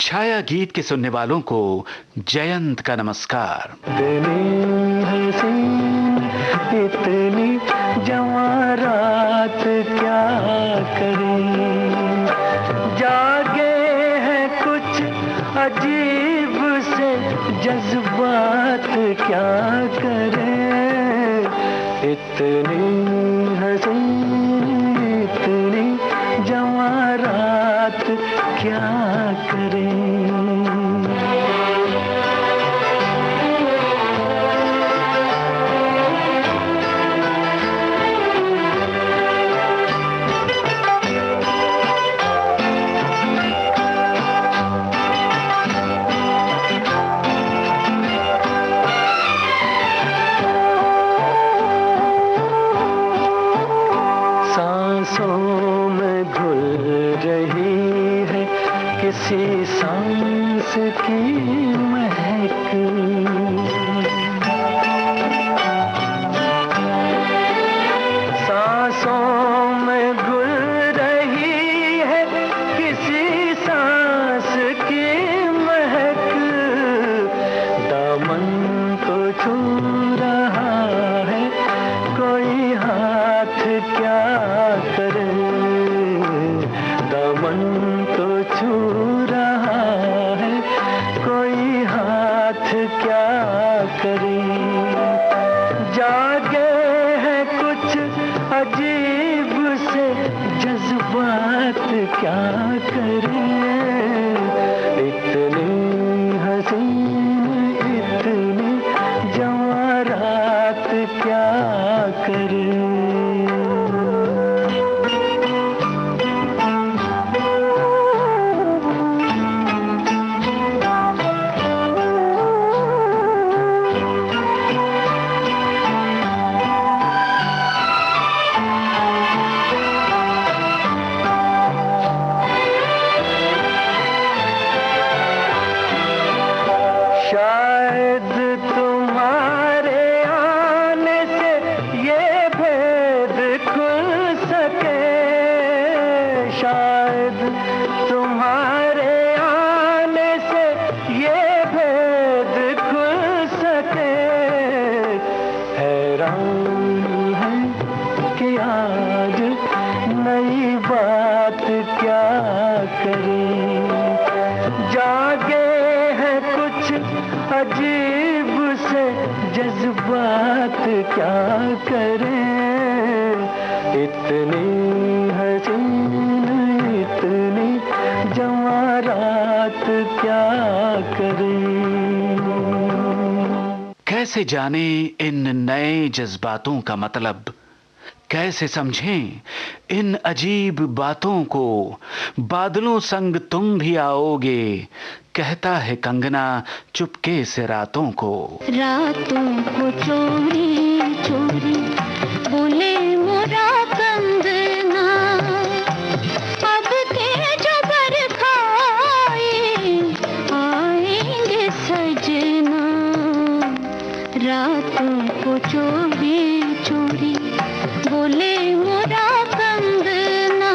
छाया गीत के सुनने वालों को जयंत का नमस्कार। इतनी हसीन इतनी जवां रात क्या करें, जागे हैं कुछ अजीब से जज्बात क्या करें। इतनी हसीन इतनी जवां रात क्या करें। सांसों में घुल रही है किसी सांस की महक, सांसों में घुल रही है किसी सांस की महक, दामन को छू रहा है कोई हाथ क्या करे, दामन को छू रहा है कोई हाथ क्या करे। जागे हैं कुछ अजीब से जज्बात क्या करें। इतनी हसीन इतनी जवां रात क्या करें। शायद तुम्हारे आने से ये भेद खुल सके, शायद तुम्हारे आने से ये भेद खुल सके। हैरान है कि आज नई बात क्या करें, जागे हैं कुछ अजीब से जज्बात क्या करें। इतनी हसीन इतनी जवां रात क्या करें। कैसे जाने इन नए जज्बातों का मतलब, कैसे समझें इन अजीब बातों को। बादलों संग तुम भी आओगे, कहता है कंगना चुपके से रातों को। रातों को चोरी चोरी बोले मोरा कंगना, अब के जो बरखाए आएंगे सजना। रातों को चोरी चोरी बोले मोरा कंगना।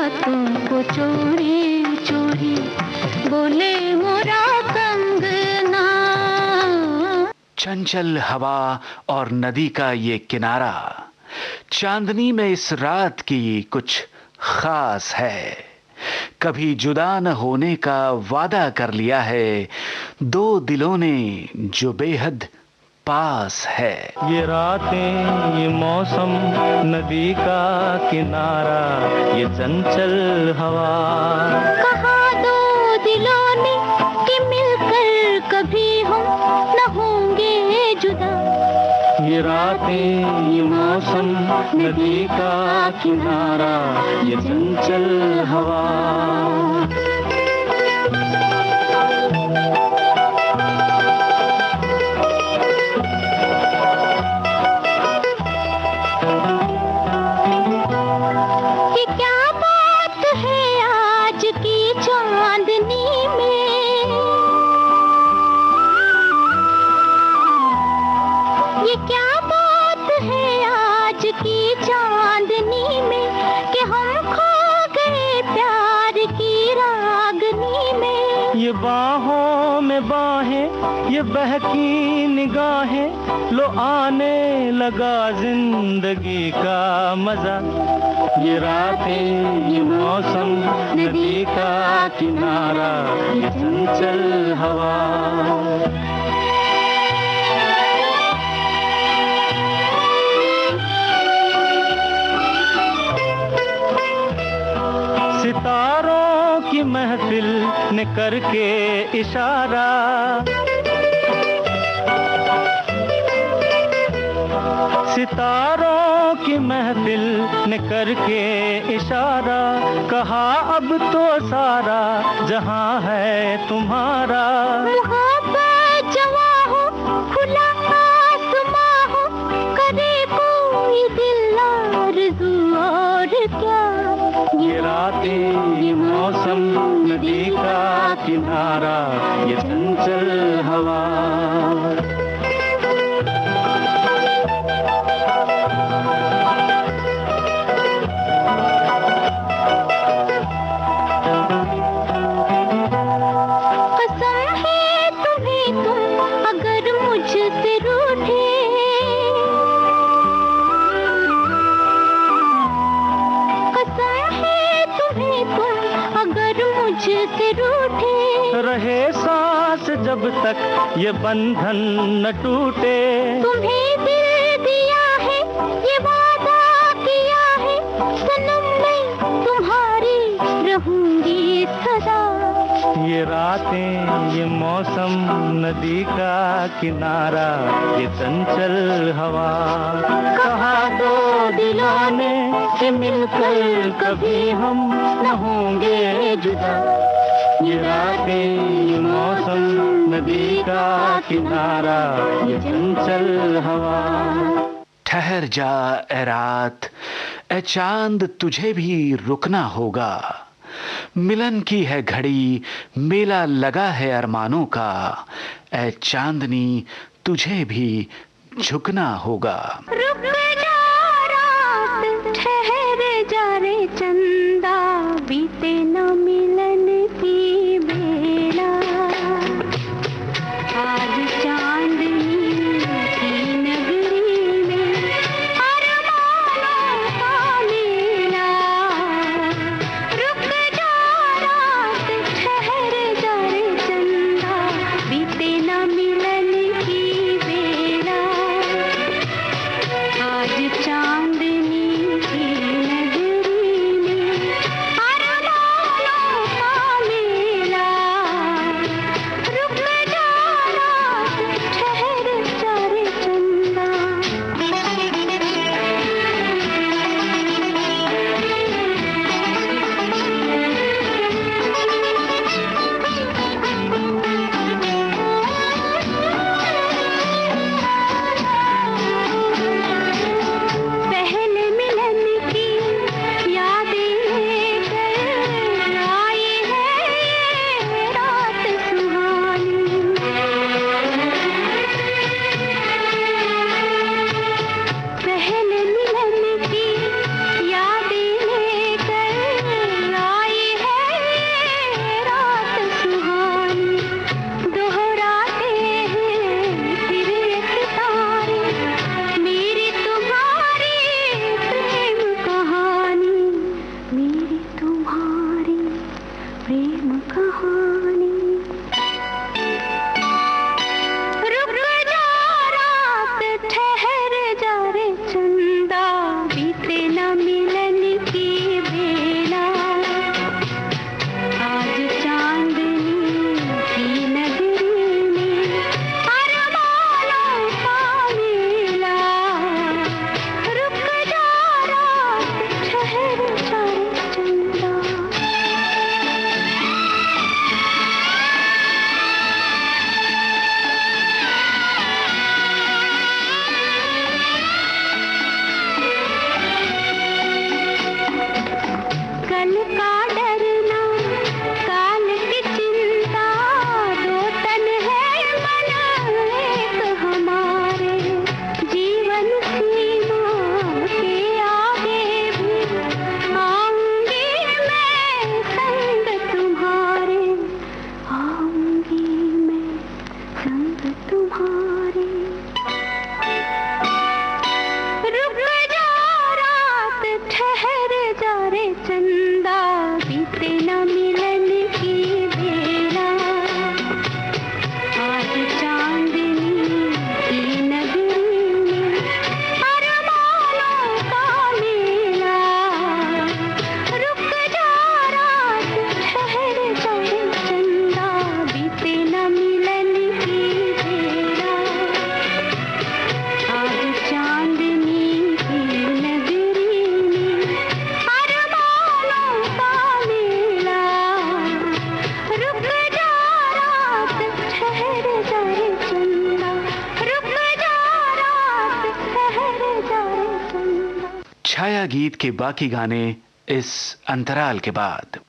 रातों को चोरी चोरी बोले मोरा कंगना। चंचल हवा और नदी का ये किनारा चांदनी में इस रात की कुछ खास है। कभी जुदा न होने का वादा कर लिया है दो दिलों ने जो बेहद पास है। ये रातें, ये मौसम, नदी का किनारा, ये चंचल हवा। कहा दो दिलों ने कि मिलकर कभी हम न होंगे जुदा। ये रातें, ये मौसम, नदी का किनारा, ये चंचल हवा। ये क्या बात है आज की चांदनी में, ये क्या बात है आज की चांदनी में कि हम खो गए प्यार की रागनी में। ये बाहों में बाहें, ये बहकी निगाहें, लो आने लगा जिंदगी का मजा। ये रातें, ये मौसम, नदी का किनारा, ये चंचल हवा। सितारों की महफिल ने करके इशारा, सितारों की महफिल ने करके इशारा, कहा अब तो सारा जहां है तुम्हारा। मोहब्बत जवां हो, खुला आसमां हो, करे कोई दिल आरज़ू और क्या। ये रातें, ये मौसम, नदी का किनारा, ये चंचल हवा। कसम है तुम्हें तुम अगर मुझसे रूठे, कसम है तुम्हें तुम अगर मुझसे रूठे, रहे सांस जब तक ये बंधन न टूटे। तुम्हें दिल दिया है ये वादा किया है, सनम मैं तुम्हारी रहूंगी सदा। ये रातें, ये मौसम, नदी का किनारा, ये चंचल हवा। कहा दो दिलों ने कि मिलकर कभी हम न होंगे जुदा। ये रातें, ये मौसम, नदी का किनारा, ये चंचल हवा। ठहर जा ए रात, ए चांद तुझे भी रुकना होगा। मिलन की है घड़ी, मेला लगा है अरमानों का। ए चांदनी तुझे भी झुकना होगा। रुक जा रात, ठहर जा रे चंदा, बीते न मिलन की बेला। आज चांदनी की नगरी में अरमानों का मेला। रुक जा रात, ठहर जा रे चंदा, बीते न मिलन की बेला। आज चांदनी की नगरी में अरमानों का डरना, काल की चिंता, दो तन है मन एक हमारे, जीवन सीमा के आगे भी आऊंगी मैं संग तुम्हारे, आऊंगी मैं संग तुम्हारे। रुक जा रात, ठहर जा रे चंदा, बीते न मिलन की बेला, आज चांदनी की नगरी में अरमानों का मेला। रुक जा रात, ठहर जा रे चंदा, बीते न मिलन की बेला, आज चांदनी की नगरी में अरमानों का मेला। रुक जा रात, ठहर जा रे चंदा, रुक जा रात, ठहर जा रे चंदा। छाया गीत के बाकी गाने इस अंतराल के बाद।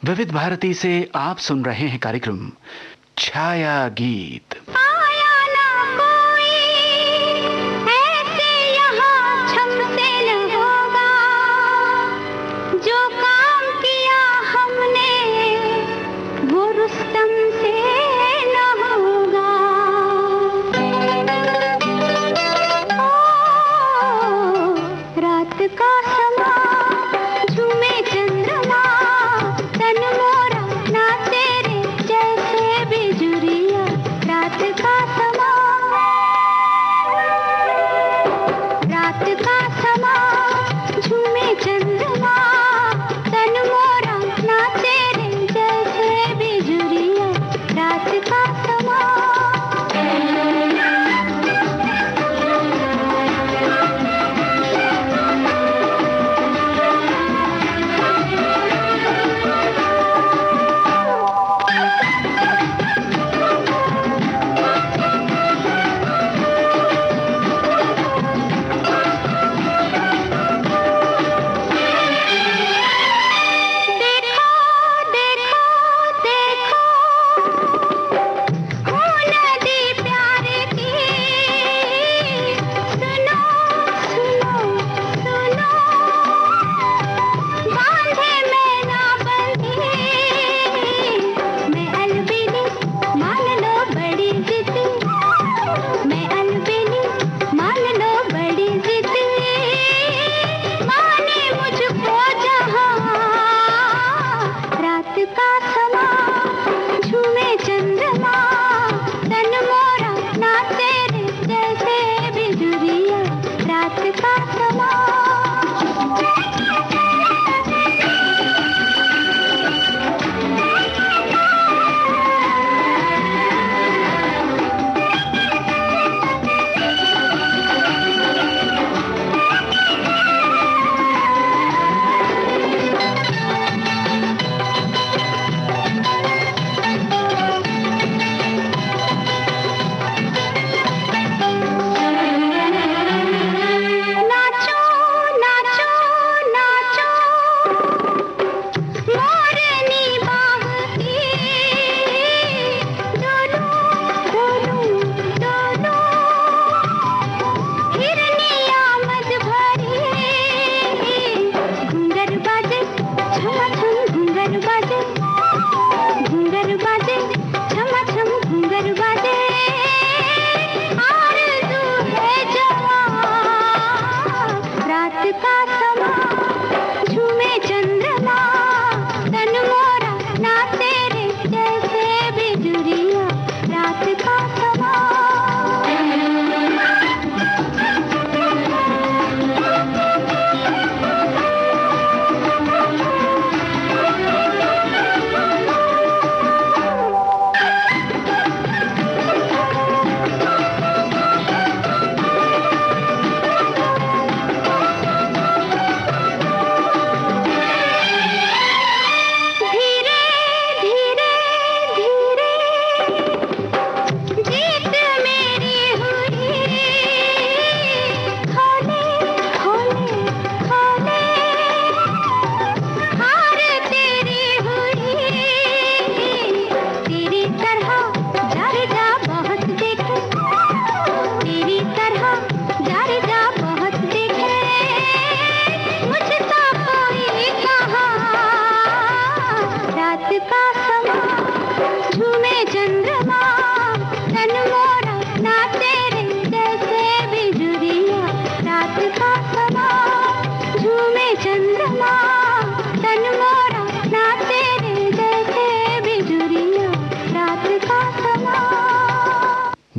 विविध भारती से आप सुन रहे हैं कार्यक्रम छाया गीत। आया ना कोई ऐसे यहाँ छमसे न होगा, जो काम किया हमने वो रुस्तम से न होगा। ओ, रात का समा झूमे चंद्रमा, तन मोरा नाचे रे जैसे बिजुरिया। रात का समा, रात का समा झूमे चंद्रमा, तन मोरा नाचे रे जैसे बिजुरिया।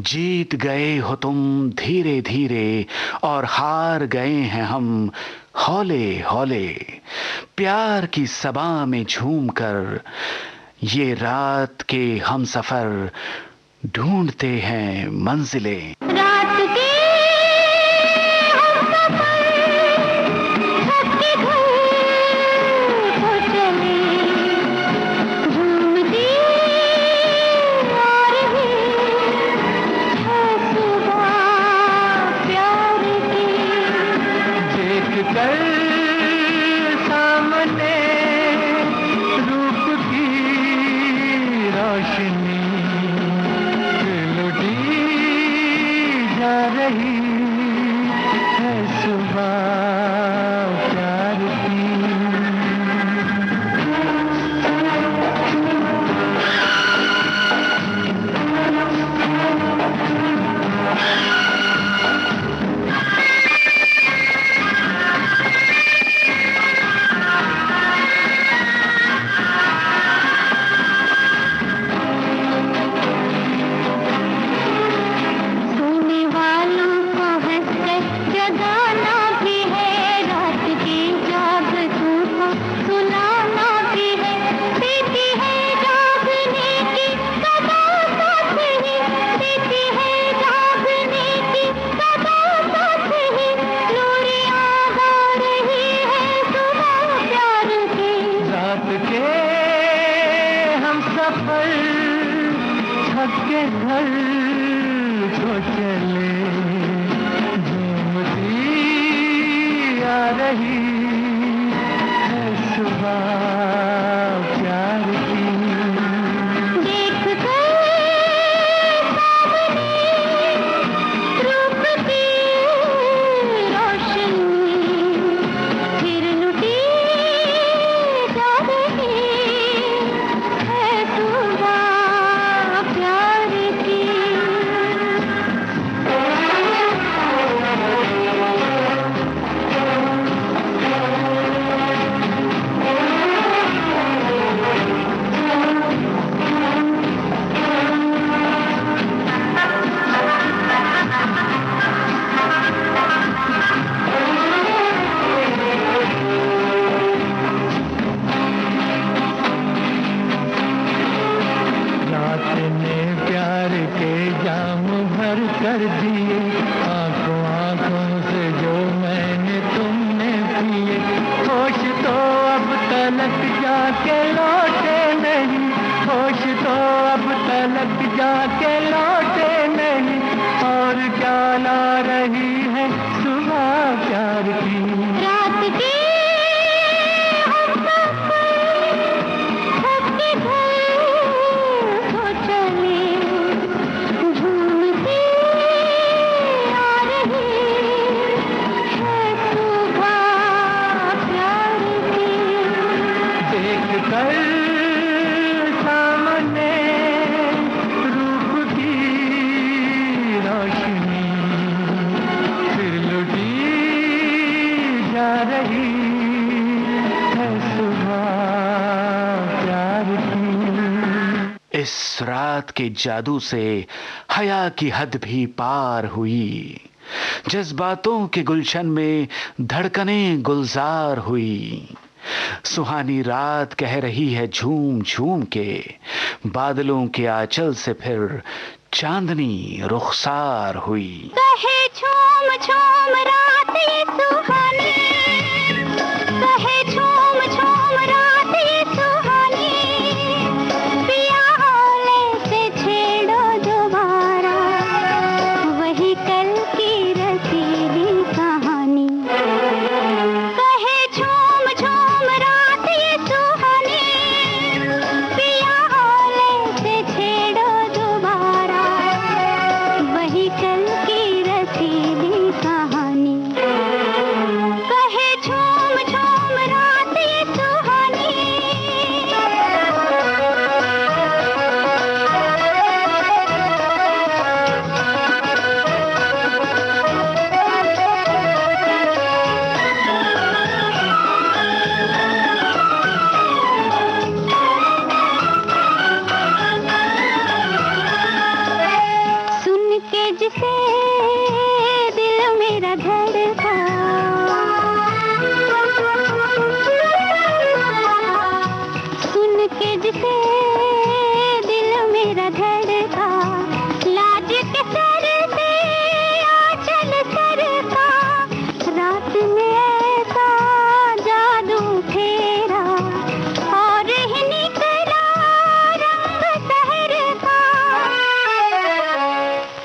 जीत गए हो तुम धीरे धीरे और हार गए हैं हम हौले हौले। प्यार की सबा में झूमकर ये रात के हम सफर ढूंढते हैं मंजिलें। रात के हम सफर थक के घर को चले, झूमती आ रही है सुबह प्यार की। देख कर सामने रूप की रोशनी लुटी जा रही है सुबह प्यार की। सोने वालों को हंस कर जगाना भी है, रात की जागतों को सुलाना भी है। देती है जागने की सदा साथ ही, देती है जागने की सदा साथ ही। लोरियां गा रही है सुबह प्यार की। रात के हम सफर थक के घर को चले, झूमती आ रही है सुबह प्यार की। देख कर सामने रूप की रोशनी फिर लुटी जा रही है सुबह प्यार की। रात ने प्यार के जाम भर कर दिए, आंखों आंखों से जो मैंने तुमने पिए। होश तो अब तलक जाके लौटे नहीं, होश तो अब तलक जाके लौटे नहीं। और क्या ला रही है सुबह प्यार की। रात के हम सफर थक के घर को चले, झूमती आ रही है सुबह प्यार की। देख कर सामने रूप की रोशनी फिर लुटी जा रही है सुबह प्यार की। इस रात के जादू से हया की हद भी पार हुई, जज्बातों के गुलशन में धड़कनें गुलजार हुई। सुहानी रात कह रही है झूम झूम के, बादलों के आंचल से फिर चांदनी रुखसार हुई। कहे झूम झूम रात ये सुहानी, कहे झूम झूम रात ये सुहानी। पिया हौले से छेड़ो दोबारा वही कल की रसीली कहानी। कहे झूम झूम रात ये सुहानी, पिया हौले से छेड़ो दोबारा वही कल की रसीली कहानी। मेरा धड़का, लाज के सर से आंचल सरका, रात में ऐसा जादू फेरा और ही निकला रंग शहर का।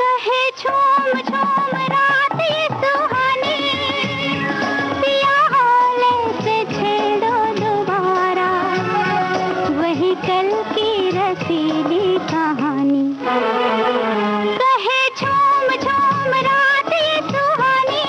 कहे झूम झूम रात ये सुहानी, पिया हाले से छेड़ो दोबारा, वही कल की रसीली कहानी। कहे झूम झूम रात ये सुहानी।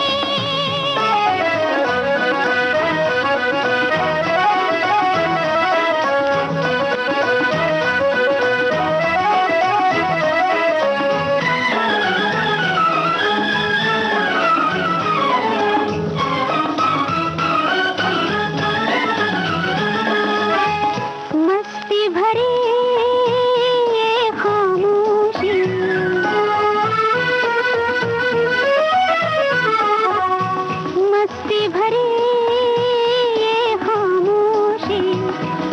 मस्ती भरी ये खामोशी, मस्ती भरी ये खामोशी,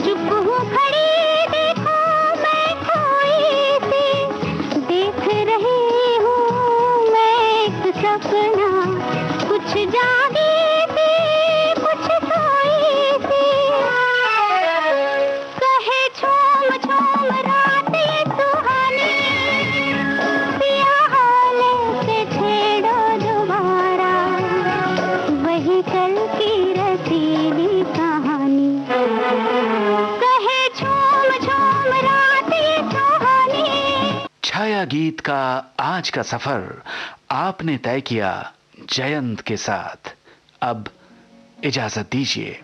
चुप हूँ खड़ी देखो मैं खोई सी, देख रही हूँ मैं एक सपना, कुछ जागी सी कुछ सोई सी। कहे झूम झूम रात ये सुहानी, पिया हाले से छेड़ो दोबारा, वही कल की रसीली कहानी। कहे झूम झूम रात ये सुहानी। छाया गीत का आज का सफर आपने तय किया जयंत के साथ। अब इजाजत दीजिए।